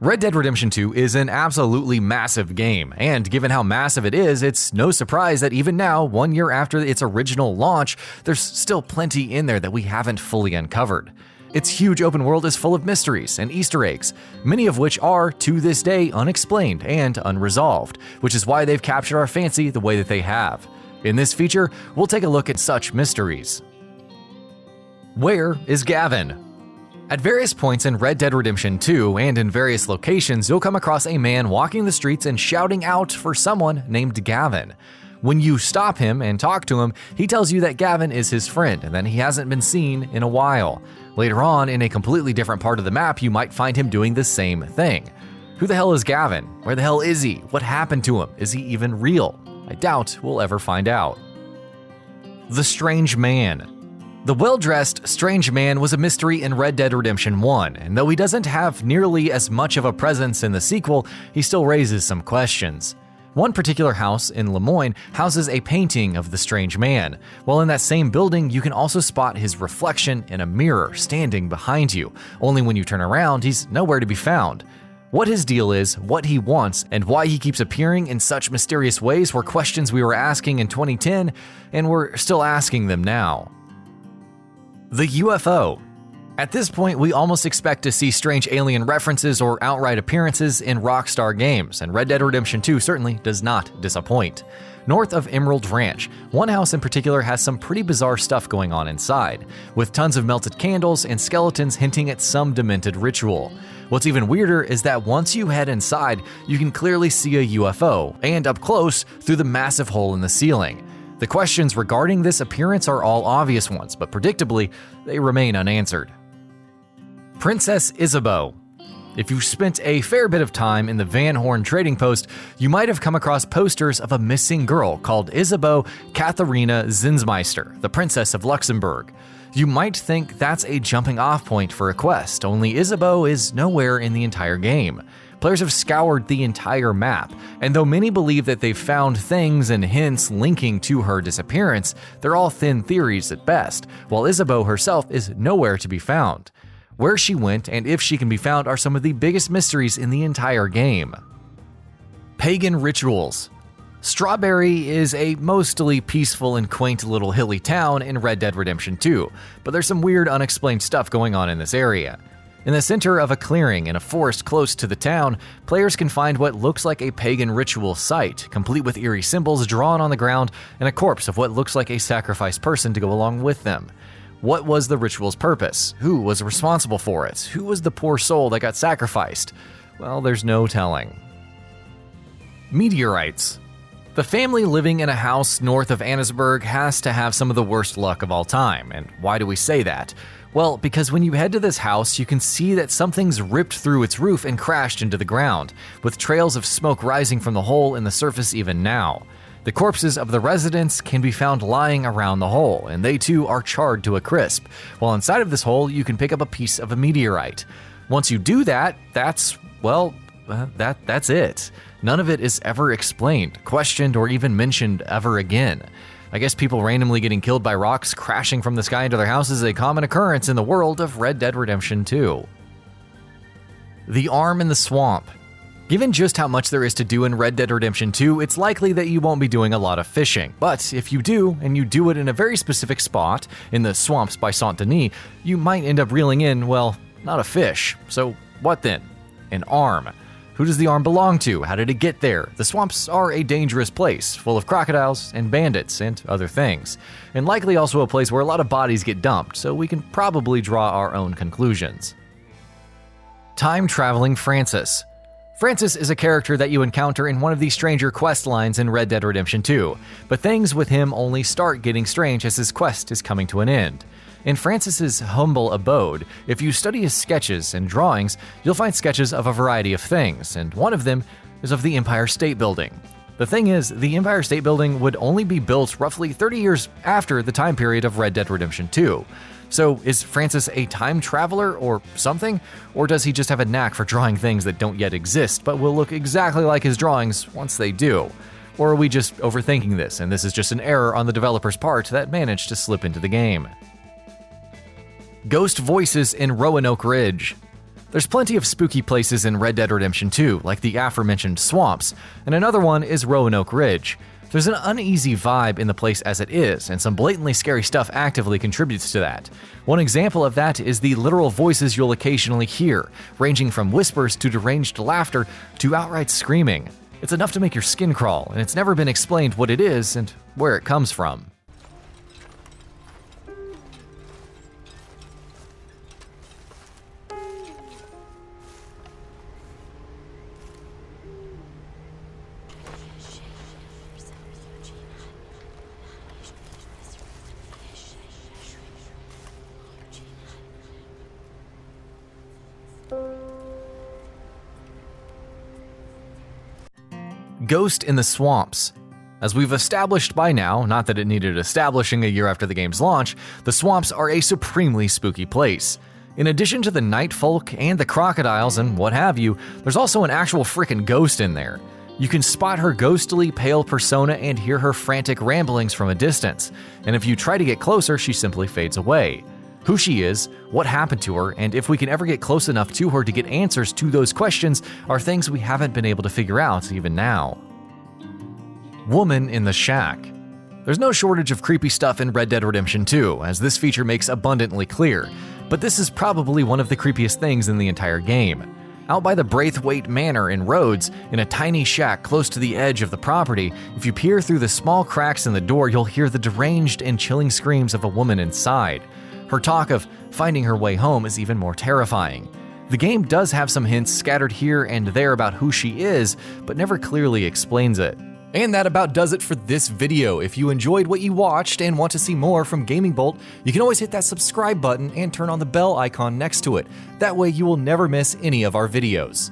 Red Dead Redemption 2 is an absolutely massive game, and given how massive it is, it's no surprise that even now, 1 year after its original launch, there's still plenty in there that we haven't fully uncovered. Its huge open world is full of mysteries and Easter eggs, many of which are, to this day, unexplained and unresolved, which is why they've captured our fancy the way that they have. In this feature, we'll take a look at such mysteries. Where is Gavin? At various points in Red Dead Redemption 2 and in various locations, you'll come across a man walking the streets and shouting out for someone named Gavin. When you stop him and talk to him, he tells you that Gavin is his friend and that he hasn't been seen in a while. Later on, in a completely different part of the map, you might find him doing the same thing. Who the hell is Gavin? Where the hell is he? What happened to him? Is he even real? I doubt we'll ever find out. The Strange Man. The well-dressed, strange man was a mystery in Red Dead Redemption 1, and though he doesn't have nearly as much of a presence in the sequel, he still raises some questions. One particular house in Lemoyne houses a painting of the strange man, while in that same building you can also spot his reflection in a mirror standing behind you, only when you turn around he's nowhere to be found. What his deal is, what he wants, and why he keeps appearing in such mysterious ways were questions we were asking in 2010, and we're still asking them now. The UFO. At this point, we almost expect to see strange alien references or outright appearances in Rockstar games, and Red Dead Redemption 2 certainly does not disappoint. North of Emerald Ranch, one house in particular has some pretty bizarre stuff going on inside, with tons of melted candles and skeletons hinting at some demented ritual. What's even weirder is that once you head inside, you can clearly see a UFO, and up close through the massive hole in the ceiling. The questions regarding this appearance are all obvious ones, but predictably, they remain unanswered. Princess ISABEAU. If you spent a fair bit of time in the Van Horn trading post, you might have come across posters of a missing girl called ISABEAU Katharina Zinsmeister, the Princess of Luxembourg. You might think that's a jumping off point for a quest, only ISABEAU is nowhere in the entire game. Players have scoured the entire map, and though many believe that they've found things and hints linking to her disappearance, they're all thin theories at best, while ISABEAU herself is nowhere to be found. Where she went and if she can be found are some of the biggest mysteries in the entire game. Pagan rituals. Strawberry is a mostly peaceful and quaint little hilly town in Red Dead Redemption 2, but there's some weird unexplained stuff going on in this area. In the center of a clearing in a forest close to the town, players can find what looks like a pagan ritual site, complete with eerie symbols drawn on the ground and a corpse of what looks like a sacrificed person to go along with them. What was the ritual's purpose? Who was responsible for it? Who was the poor soul that got sacrificed? Well, there's no telling. Meteorites. The family living in a house north of Annesburg has to have some of the worst luck of all time, and why do we say that? Well, because when you head to this house, you can see that something's ripped through its roof and crashed into the ground, with trails of smoke rising from the hole in the surface even now. The corpses of the residents can be found lying around the hole, and they too are charred to a crisp, while inside of this hole you can pick up a piece of a meteorite. Once you do that, that's it. None of it is ever explained, questioned, or even mentioned ever again. I guess people randomly getting killed by rocks crashing from the sky into their houses is a common occurrence in the world of Red Dead Redemption 2. The Arm in the Swamp. Given just how much there is to do in Red Dead Redemption 2, it's likely that you won't be doing a lot of fishing. But if you do, and you do it in a very specific spot, in the swamps by Saint-Denis, you might end up reeling in, well, not a fish. So what then? An arm. Who does the arm belong to? How did it get there? The swamps are a dangerous place, full of crocodiles and bandits and other things, and likely also a place where a lot of bodies get dumped, so we can probably draw our own conclusions. Time-traveling Francis. Francis is a character that you encounter in one of the stranger quest lines in Red Dead Redemption 2, but things with him only start getting strange as his quest is coming to an end. In Francis's humble abode, if you study his sketches and drawings, you'll find sketches of a variety of things, and one of them is of the Empire State Building. The thing is, the Empire State Building would only be built roughly 30 years after the time period of Red Dead Redemption 2. So is Francis a time traveler or something? Or does he just have a knack for drawing things that don't yet exist but will look exactly like his drawings once they do? Or are we just overthinking this and this is just an error on the developer's part that managed to slip into the game? Ghost voices in Roanoke Ridge. There's plenty of spooky places in Red Dead Redemption 2, like the aforementioned swamps, and another one is Roanoke Ridge. There's an uneasy vibe in the place as it is, and some blatantly scary stuff actively contributes to that. One example of that is the literal voices you'll occasionally hear, ranging from whispers to deranged laughter to outright screaming. It's enough to make your skin crawl, and it's never been explained what it is and where it comes from. Ghost in the Swamps. As we've established by now, not that it needed establishing a year after the game's launch, the swamps are a supremely spooky place. In addition to the night folk and the crocodiles and what have you, there's also an actual frickin' ghost in there. You can spot her ghostly, pale persona and hear her frantic ramblings from a distance, and if you try to get closer, she simply fades away. Who she is, what happened to her, and if we can ever get close enough to her to get answers to those questions are things we haven't been able to figure out even now. Woman in the Shack. There's no shortage of creepy stuff in Red Dead Redemption 2, as this feature makes abundantly clear, but this is probably one of the creepiest things in the entire game. Out by the Braithwaite Manor in Rhodes, in a tiny shack close to the edge of the property, if you peer through the small cracks in the door, you'll hear the deranged and chilling screams of a woman inside. Her talk of finding her way home is even more terrifying. The game does have some hints scattered here and there about who she is, but never clearly explains it. And that about does it for this video. If you enjoyed what you watched and want to see more from GamingBolt, you can always hit that subscribe button and turn on the bell icon next to it. That way you will never miss any of our videos.